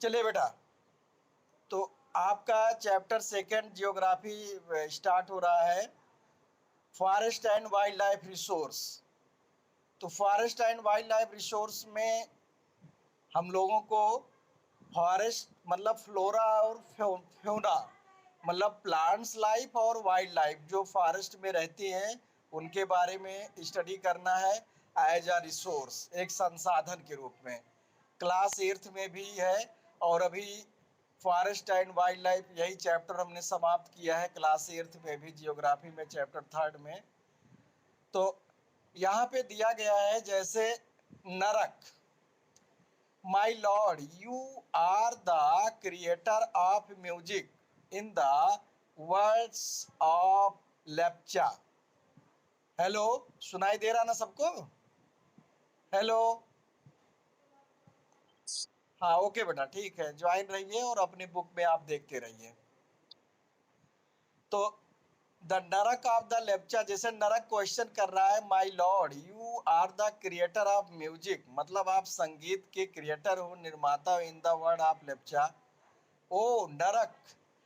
चलिए बेटा, तो आपका चैप्टर सेकंड जियोग्राफी स्टार्ट हो रहा है, forest and wildlife resource. तो forest and wildlife resource में हम लोगों को फॉरेस्ट मतलब फ्लोरा और फ्यूना मतलब प्लांट्स लाइफ और वाइल्ड लाइफ जो फॉरेस्ट में रहती हैं उनके बारे में स्टडी करना है एज अ रिसोर्स, एक संसाधन के रूप में। क्लास 8th में भी है और अभी फॉरेस्ट एंड वाइल्ड लाइफ यही चैप्टर हमने समाप्त किया है क्लास 8th में भी, जियोग्राफी में चैप्टर 3rd में। तो यहाँ पे दिया गया है जैसे नरक, my lord you are the creator of music in the words of Lepcha. Hello, सुनाई दे रहा ना सबको? हेलो, हाँ ओके बेटा, ठीक है, ज्वाइन रहिए और अपनी बुक में आप देखते रहिए। तो द नरक ऑफ द लेप्चा, जैसे नरक क्वेश्चन कर रहा है, my lord you are the creator of music, मतलब आप संगीत के क्रिएटर हो, निर्माता हो in the word of Lepcha. ओ नरक,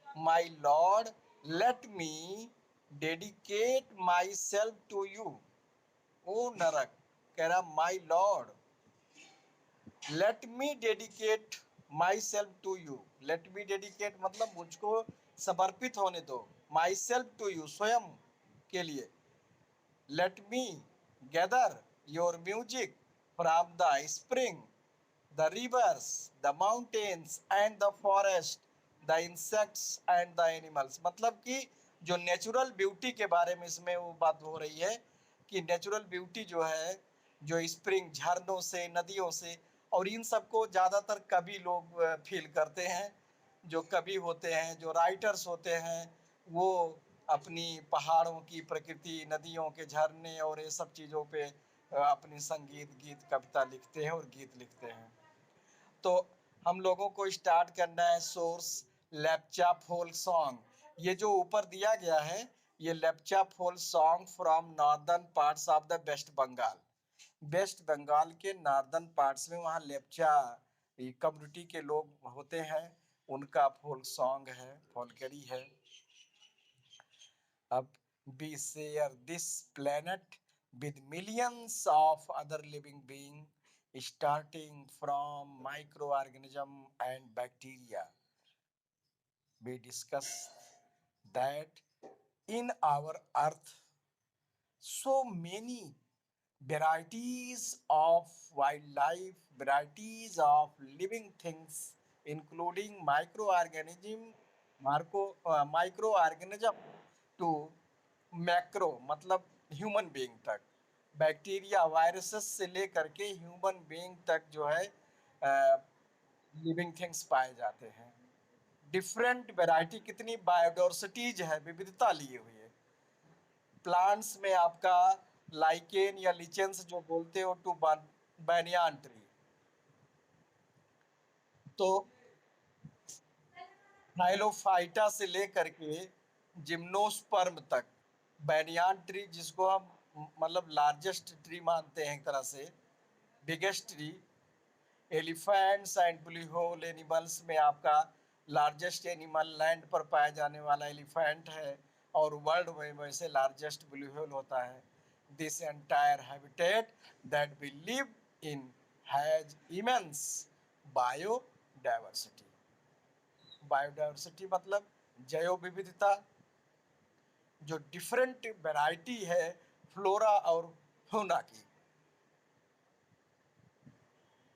my lord let me dedicate myself to you. ओ नरक कह रहा, my lord let me dedicate myself to you. Let me dedicate मतलब मुझको समर्पित होने दो, माई सेल्फ टू यू स्वयं के लिए। Let me gather your music from the spring, the reverse, the mountains and the forest, the insects and the animals. मतलब कि जो नेचुरल ब्यूटी के बारे में इसमें वो बात हो रही है कि नेचुरल ब्यूटी जो है, जो स्प्रिंग झरनों से, नदियों से, और इन सबको ज़्यादातर कवि लोग फील करते हैं। जो कवि होते हैं, जो राइटर्स होते हैं, वो अपनी पहाड़ों की प्रकृति, नदियों के झरने और ये सब चीज़ों पे अपनी संगीत, गीत, कविता लिखते हैं और गीत लिखते हैं। तो हम लोगों को स्टार्ट करना है सोर्स लेप्चा फोल सॉन्ग। ये जो ऊपर दिया गया है ये Lepcha folk song from northern parts of the West Bengal. West Bengal के नॉर्दर्न पार्ट्स में वहाँ लेप्चा कम्युनिटी के लोग होते हैं, उनका फोल सॉन्ग है, फोलकरी है। अब we share this planet with millions of other living beings, starting from microorganism and bacteria. We discuss that in our earth so many varieties of wildlife, varieties of living things, including microorganism to macro मतलब human being तक, bacteria viruses से लेकर के human being तक जो है living things पाए जाते हैं। डिफरेंट वैरायटी, कितनी बायोडाइवर्सिटीज है, विविधता लिए हुई है। प्लांट्स में आपका लाइकेन या लिचेंस जो बोलते हो टू बैनियान ट्री, तो थाइलोफाइटा से लेकर के जिम्नोस्पर्म तक, बैनियान ट्री जिसको हम मतलब लार्जेस्ट ट्री मानते हैं एक तरह से, biggest tree. Elephants and blue whale animals में आपका लार्जेस्ट एनिमल लैंड पर पाया जाने वाला एलिफेंट है और वर्ल्ड में वैसे लार्जेस्ट ब्लू होल होता है। This entire habitat that we live in has immense biodiversity. Biodiversity मतलब जैव विविधता, जो डिफरेंट वैरायटी है फ्लोरा और फौना की।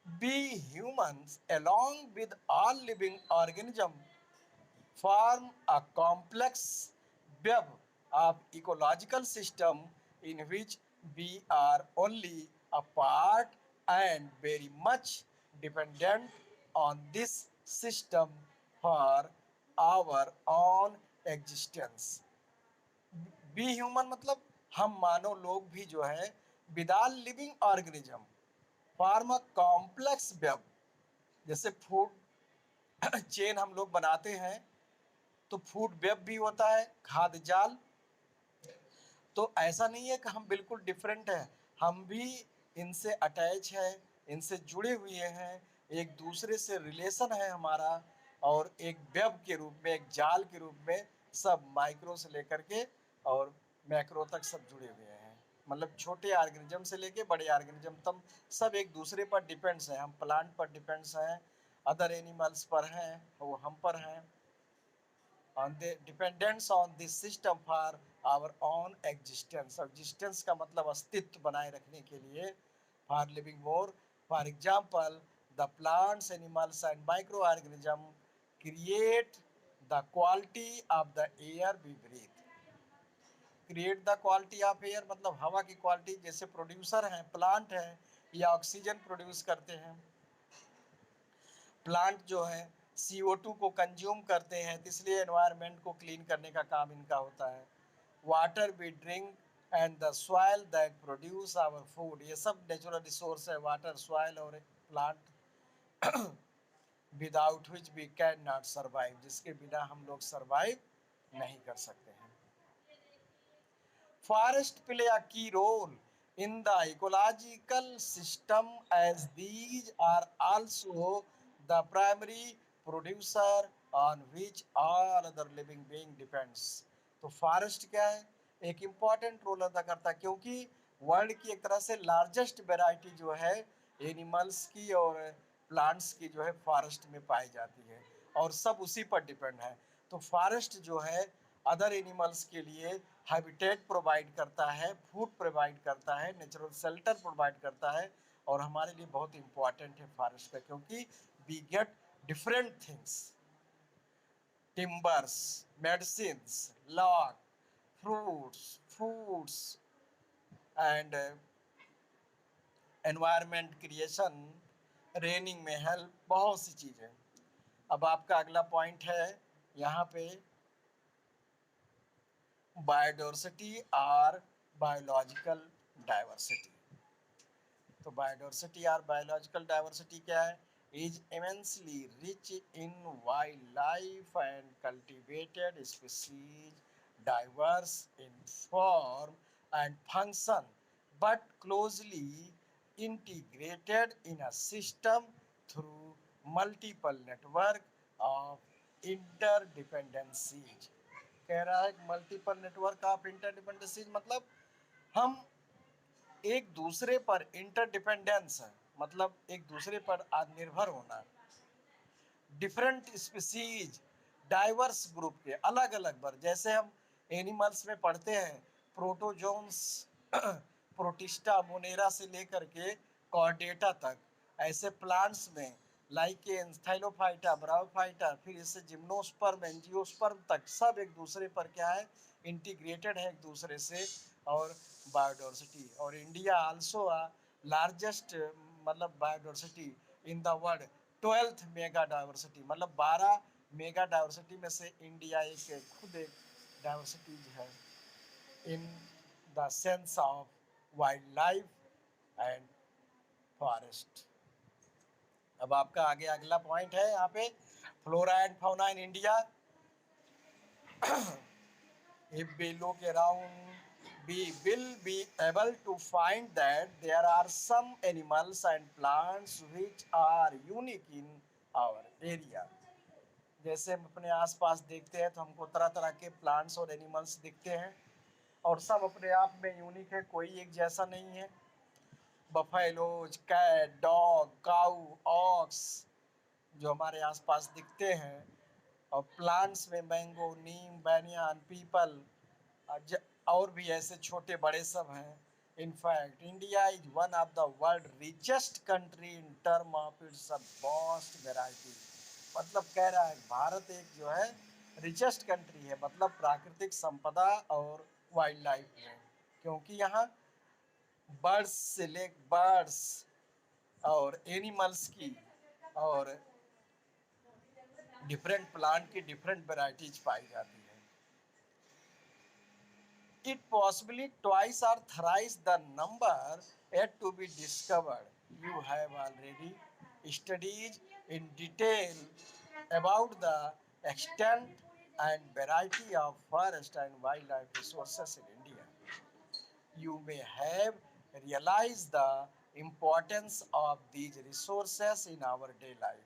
We humans, along with all living organisms, form a complex web of ecological system in which we are only a part and very much dependent on this system for our own existence. Be human मतलब हम मानव लोग भी जो है without leaving organism form a complex web. जैसे food chain हम लोग बनाते हैं तो फूड वेब भी होता है, खाद्य जाल। तो ऐसा नहीं है कि हम बिल्कुल डिफरेंट हैं, हम भी इनसे अटैच हैं, इनसे जुड़े हुए हैं। एक दूसरे से रिलेशन है हमारा, और एक वेब के रूप में, एक जाल के रूप में, सब माइक्रो से लेकर के और मैक्रो तक सब जुड़े हुए हैं। मतलब छोटे ऑर्गेनिज्म से लेके बड़े ऑर्गेनिज्म तक सब एक दूसरे पर डिपेंड्स हैं। हम प्लांट पर डिपेंड्स हैं, अदर एनिमल्स पर हैं, वो हम पर हैं। on the dependence on this system for our own existence. Existence का मतलब अस्तित्व बनाए रखने के लिए, for living more. For example, the plants, animals and microorganism create the quality of the air we breathe. Create the quality of air मतलब हवा की क्वालिटी, जैसे प्रोड्यूसर हैं प्लांट है या ऑक्सीजन प्रोड्यूस करते हैं। प्लांट जो है CO2 को कंज्यूम करते हैं, तो इसलिए एनवायरनमेंट को क्लीन करने का काम इनका होता है। Water we drink and the soil that produce our food, ये सब नेचुरल रिसोर्स है, वाटर, सॉइल और plant, without which we can not survive, जिसके बिना हम लोग सर्वाइव नहीं कर सकते हैं। Forests play a key role in the ecological system as these are also the primary producer on which all other living being depends. तो forest क्या है, एक इम्पॉर्टेंट रोल अदा करता है, क्योंकि वर्ल्ड की एक तरह से लार्जेस्ट वेराइटी जो है एनिमल्स की और प्लांट्स की जो है फॉरेस्ट में पाई जाती है, और सब उसी पर डिपेंड है। तो फॉरेस्ट जो है अदर एनिमल्स के लिए हैबिटेट प्रोवाइड करता है, फूड प्रोवाइड करता है, नेचुरल शेल्टर प्रोवाइड करता है, और हमारे लिए बहुत इंपॉर्टेंट है फॉरेस्ट का, क्योंकि we get different things, timbers, medicines, log, fruits, foods and environment creation, raining में हेल्प, बहुत सी चीज़ें। अब आपका अगला पॉइंट है यहाँ पे बायोडाइवर्सिटी और बायोलॉजिकल डाइवर्सिटी। तो बायोडाइवर्सिटी और बायोलॉजिकल डाइवर्सिटी क्या है? Is immensely rich in wild life and cultivated species, diverse in form and function, but closely integrated in a system through multiple network of interdependencies. कह रहा है multiple network of interdependencies, मतलब हम एक दूसरे पर इंटरडिपेंडेंस है, मतलब एक दूसरे पर आत्मनिर्भर होना। डिफरेंट स्पीसीज, डाइवर्स ग्रुप के अलग अलग पर, जैसे हम एनिमल्स में पढ़ते हैं प्रोटोजोन्स, प्रोटिस्टा, मोनेरा से लेकर के कॉर्डेटा तक, ऐसे प्लांट्स में लाइकेन्स, थाइलोफाइटा, ब्रायोफाइटा, फिर इससे जिम्नोस्पर्म, एंजियोस्पर्म तक सब एक दूसरे पर क्या है, इंटीग्रेटेड है एक दूसरे से, और बायोडाइवर्सिटी। और इंडिया आल्सो लार्जेस्ट मतलब biodiversity in the world, 12th mega diversity, मतलब 12 मेगा डाइवर्सिटी में से इंडिया एक खुद एक डाइवर्सिटी है in the sense of wild life and forest. अब आपका आगे अगला पॉइंट है यहाँ पे, flora and fauna in India. If we look around, we will be able to find that there are some animals and plants which are unique in our area. जैसे हम अपने आसपास देखते हैं तो हमको तरह तरह के प्लांट्स और एनिमल्स दिखते हैं, और सब अपने आप में यूनिक है, कोई एक जैसा नहीं है। बफेलोज, कैट, डॉग, काऊ, ऑक्स जो हमारे आसपास दिखते हैं, और प्लांट्स में मैंगो, नीम, बैनियान, पीपल, और भी ऐसे छोटे बड़े सब हैं। In fact India is one of the world richest country in term of its vast variety. मतलब कह रहा है भारत एक जो है रिचेस्ट कंट्री है, मतलब प्राकृतिक संपदा और वाइल्ड लाइफ में, क्योंकि यहाँ बर्ड्स से ले बर्ड्स और एनिमल्स की और डिफरेंट प्लांट की डिफरेंट वेराइटीज पाई जाती है। It possibly twice or thrice the number yet to be discovered. You have already studied in detail about the extent and variety of forest and wildlife resources in India. You may have realized the importance of these resources in our day life.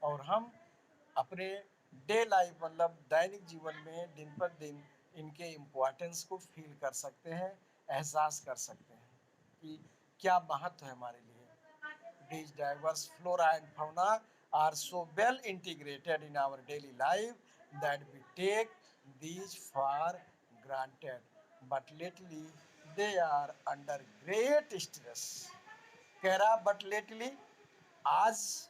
और हम अपने day life मतलब दैनिक जीवन में दिन पर दिन इनके इम्पोर्टेंस को फील कर सकते हैं, एहसास कर सकते हैं कि क्या महत्व है हमारे लिए। These diverse flora and fauna are so well integrated in our daily life that we take these for granted. But lately they are under great stress. कह रहा बट लेटली, आज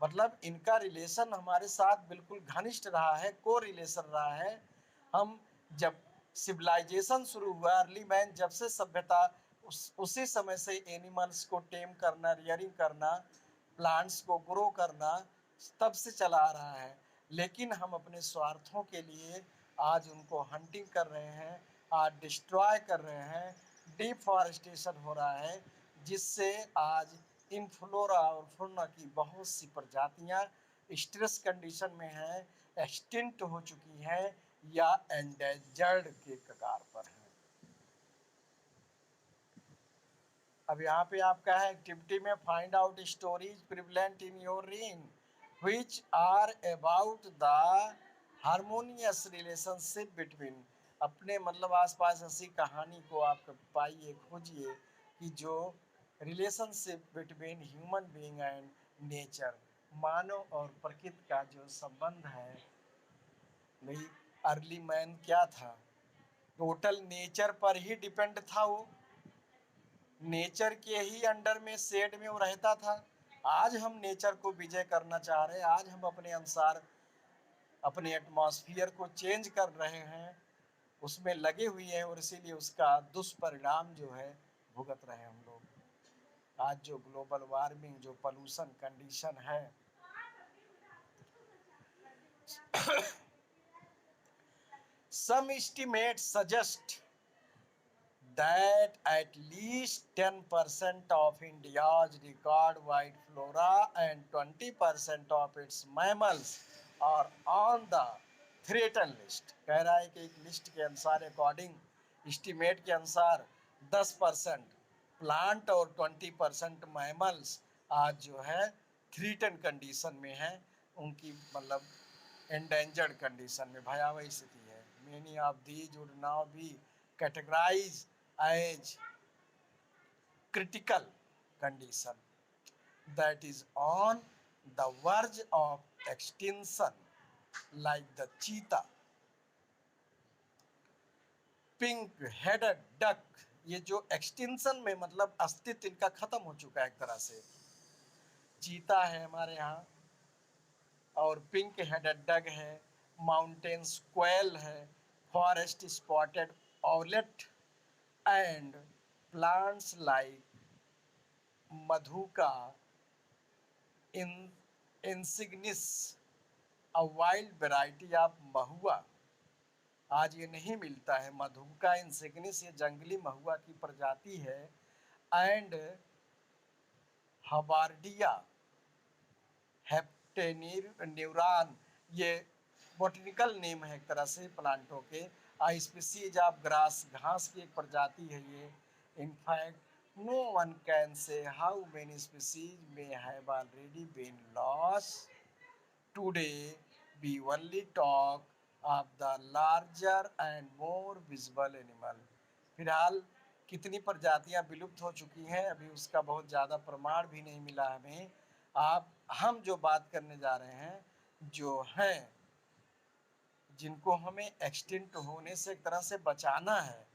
मतलब इनका रिलेशन हमारे साथ बिल्कुल घनिष्ठ रहा है, को रिलेशन रहा है। हम जब सिविलाइजेशन शुरू हुआ, अर्ली मैन जब से सभ्यता, उसी समय से एनिमल्स को टेम करना, रियरिंग करना, प्लांट्स को ग्रो करना तब से चला आ रहा है। लेकिन हम अपने स्वार्थों के लिए आज उनको हंटिंग कर रहे हैं, आज डिस्ट्रॉय कर रहे हैं, डिफॉरेस्टेशन हो रहा है, जिससे आज इन फ्लोरा और फौना की बहुत सी प्रजातियां स्ट्रेस कंडीशन में हैं, एक्सटिंक्ट हो चुकी हैं या एंडेंजर्ड के कगार पर हैं। अब यहाँ पे आपका है एक्टिविटी में find out stories prevalent in your region which are about the harmonious relationship between. अपने मतलब आसपास ऐसी कहानी को आप पाइए, खोजिए कि जो relationship between human being and nature, मानव और प्रकृति का जो संबंध है। भाई अर्ली मैन क्या था, टोटल नेचर पर ही डिपेंड था, वो नेचर के ही अंडर में शेड में वो रहता था। आज हम नेचर को विजय करना चाह रहे हैं, आज हम अपने अनुसार अपने एटमॉस्फेयर को चेंज कर रहे हैं, उसमें लगे हुए हैं, और इसीलिए उसका दुष्परिणाम जो है भुगत रहे हैं हम लोग। आज जो ग्लोबल वार्मिंग, जो पोल्यूशन कंडीशन है, some estimates suggest that at least 10% of India's record-wide flora and 20% of its mammals are on the threatened list। कह रहा है कि एक लिस्ट के अनुसार, अकॉर्डिंग एस्टिमेट के अनुसार 10% प्लांट और 20% मैमल्स आज जो है थ्रीटन कंडीशन में है, उनकी मतलब एंडेंजर्ड कंडीशन में, भयावह स्थिति है। Many of these would now be categorise as critical condition that is on the verge of extinction, like the cheetah, pink headed duck। ये जो एक्सटिंक्शन में मतलब अस्तित्व इनका खत्म हो चुका है एक तरह से। चीता है हमारे यहाँ, और पिंक हेडेड डक है, माउंटेन स्क्वेल है, forest spotted owlet and plants like Madhuca insignis, a wild variety of mahua. आज ये नहीं मिलता है, मधुका इंसिग्निस ये जंगली महुआ की प्रजाति है। एंड हबार्डिया हेप्टेन्यूरान, ये बोटनिकल नेम है एक तरह से प्लांटों के। स्पीसीज ऑफ ग्रास, घास की एक प्रजाति है ये। In fact no one can say how many species may have already been lost. Today we only talk of the larger and more visible animal. फिलहाल कितनी प्रजातियां विलुप्त हो चुकी हैं अभी उसका बहुत ज़्यादा प्रमाण भी नहीं मिला हमें। हम जो बात करने जा रहे हैं, जो हैं जिनको हमें एक्सटिंक्ट होने से एक तरह से बचाना है।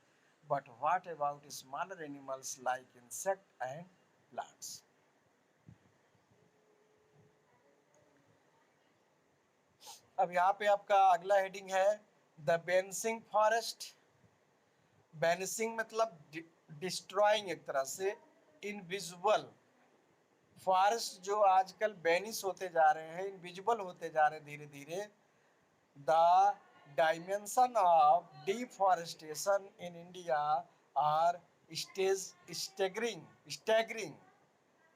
But what about smaller animals like insect and plants. अब यहाँ पे आपका अगला हेडिंग है द बेंसिंग फॉरेस्ट। बेंसिंग मतलब डिस्ट्रॉइंग एक तरह से, इनविजिबल। फॉरेस्ट जो आजकल बेनिश होते जा रहे हैं, इनविजिबल होते जा रहे हैं धीरे धीरे। The dimension of deforestation in India are staggering.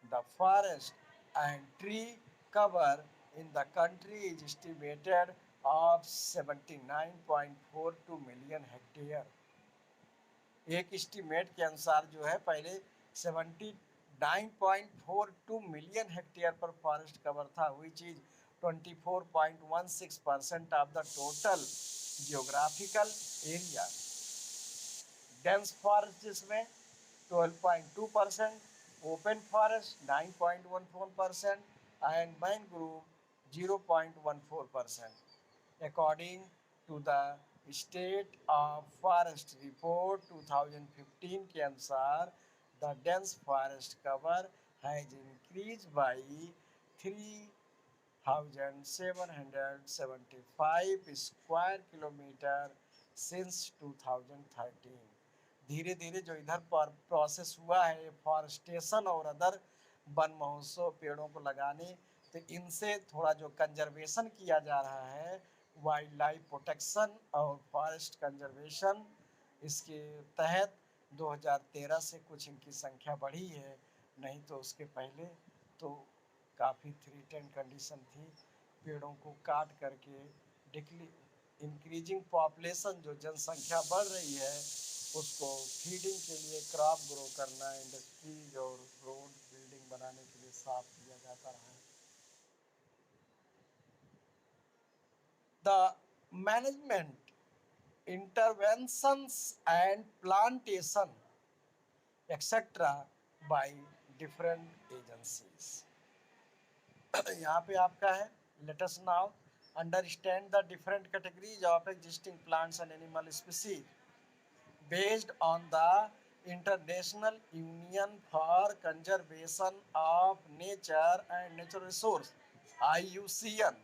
The forest and tree cover in the country is estimated of 79.42 million hectare. एक एस्टिमेट के अनुसार जो है, पहले 79 9.42 मिलियन हेक्टेयर पर फॉरेस्ट कवर था, which is 24.16% of the total geographical area. Dense forest जिसमें 12.2%, open forest 9.14% and mangrove 0.14%. According to the State of Forest Report 2015 के अनुसार the dense forest cover has increased by 3,775 square kilometer since 2013। धीरे धीरे जो इधर पर process हुआ है फॉरेस्टेशन और अदर वन महोत्सव पेड़ों को लगाने, तो इनसे थोड़ा जो कंजर्वेशन किया जा रहा है, वाइल्ड लाइफ प्रोटेक्शन और फॉरेस्ट कंजर्वेशन, इसके तहत 2013 से कुछ इनकी संख्या बढ़ी है, नहीं तो उसके पहले तो काफ़ी थ्रेटेंड कंडीशन थी। पेड़ों को काट करके इंक्रीजिंग पॉपुलेशन, जो जनसंख्या बढ़ रही है उसको फीडिंग के लिए क्रॉप ग्रो करना, इंडस्ट्रीज और रोड बिल्डिंग बनाने के लिए साफ किया जाता रहा है। The management interventions and plantation etc by different agencies। यहाँ पे आपका है, let us now understand the different categories of existing plants and animal species based on the International Union for Conservation of Nature and Natural Resource IUCN।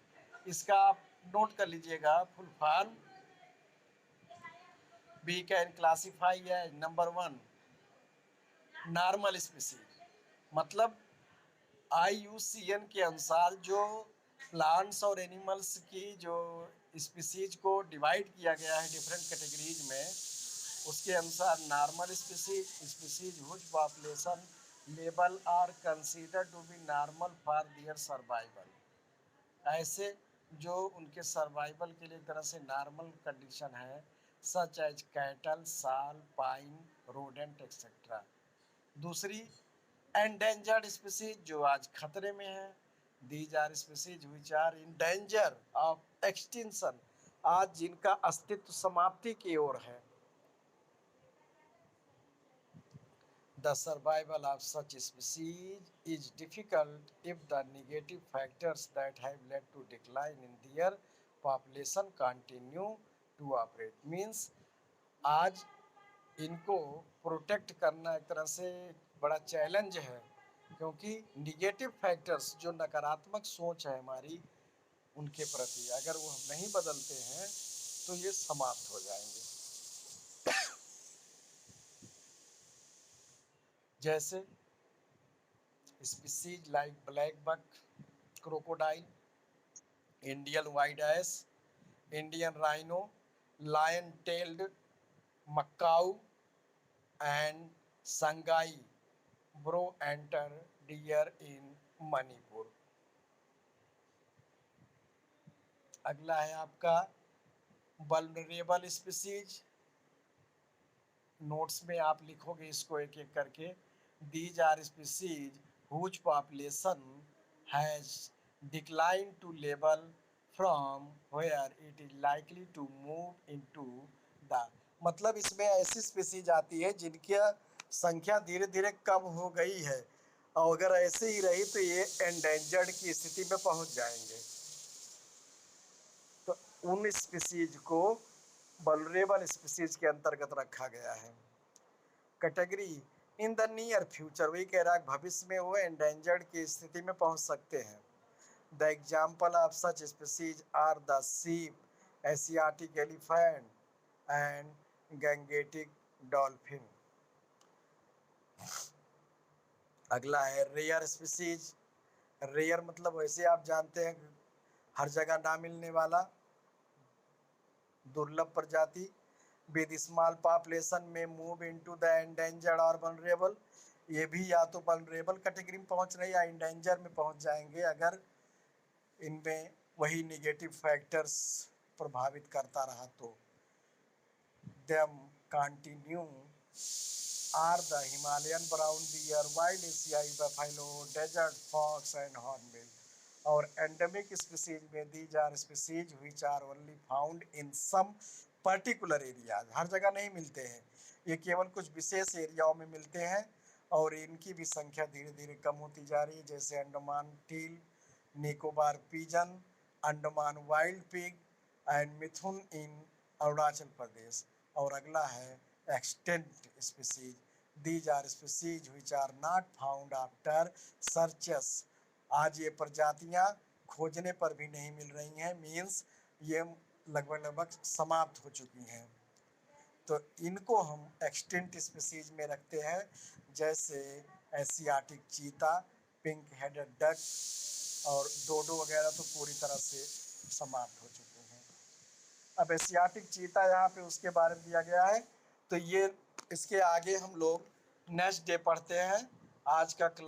इसका आप note कर लीजिएगा full form. We can classify as number 1 normal species, मतलब IUCN के अनुसार जो plants और animals की जो स्पीसीज को डिवाइड किया गया है डिफरेंट कैटेगरीज में, उसके अनुसार normal species whose population level are consider to be normal for their survival. ऐसे जो उनके सर्वाइवल के लिए एक तरह से नॉर्मल कंडीशन है, such as cattle, sal, pine, rodent etcetera. दूसरी एंडेंजर्ड स्पीसीज, जो आज खतरे में है, these are species which are in danger of extinction, आज जिनका अस्तित्व समाप्ति की ओर है। The survival of such species is difficult if the negative factors that have led to decline in their population continue to operate। Means आज इनको protect करना एक तरह से बड़ा चैलेंज है, क्योंकि निगेटिव फैक्टर्स, जो नकारात्मक सोच है हमारी उनके प्रति, अगर वो हम नहीं बदलते हैं तो ये समाप्त हो जाएंगे। जैसे species like blackbuck, crocodile, Indian white ass, Indian rhino, lion tailed macaque and sangai brow antlered deer in Manipur. अगला है आपका वल्नरेबल स्पीसीज। नोट्स में आप लिखोगे इसको एक एक करके। These are species whose population has decline to level from where it is likely to move into the, मतलब इसमें ऐसी स्पीसीज आती है जिनकी संख्या धीरे धीरे कम हो गई है, और अगर ऐसे ही रही तो ये एंडेंजर्ड की स्थिति में पहुंच जाएंगे। तो उन स्पीसीज को वल्नरेबल स्पीसीज के अंतर्गत रखा गया है। Category in the near future, वही कह रहा है भविष्य में वो एंडेंजर्ड की स्थिति में पहुंच सकते हैं। The example of such species are the seep, Asiatic elephant and Gangetic dolphin. अगला है रेयर स्पीसीज। रेयर मतलब वैसे आप जानते हैं हर जगह ना मिलने वाला, दुर्लभ प्रजाति। विद स्मॉल पॉपुलेशन में मूव इनटू द एंडेंजर्ड और वल्नरेबल, ये भी या तो वल्नरेबल कैटेगरी में पहुंच रहे या एंडेंजर में पहुंच जाएंगे अगर इनमें वही निगेटिव फैक्टर्स प्रभावित करता रहा तो। Them continue are the Himalayan brown bear, wild एशियाई buffalo, desert fox and hornbill. और एंडेमिक स्पीसीज में these are species which are only found in some particular areas, हर जगह नहीं मिलते हैं, ये केवल कुछ विशेष एरियाओं में मिलते हैं और इनकी भी संख्या धीरे धीरे कम होती जा रही है, जैसे Andaman teal, Nicobar pigeon, Andaman wild pig and mithun in Arunachal Pradesh. और अगला है extinct species, these are species which are not found after searches. आज ये प्रजातियां खोजने पर भी नहीं मिल रही हैं, मीन्स ये लगभग लगभग समाप्त हो चुकी हैं। तो इनको हम एक्सटिंक्ट स्पीसीज में रखते हैं, जैसे Asiatic cheetah, pink headed duck और डोडो वगैरह तो पूरी तरह से समाप्त हो चुके हैं। अब एशियाटिक चीता यहाँ पे उसके बारे में दिया गया है, तो ये इसके आगे हम लोग नेक्स्ट डे पढ़ते हैं। आज का क्लास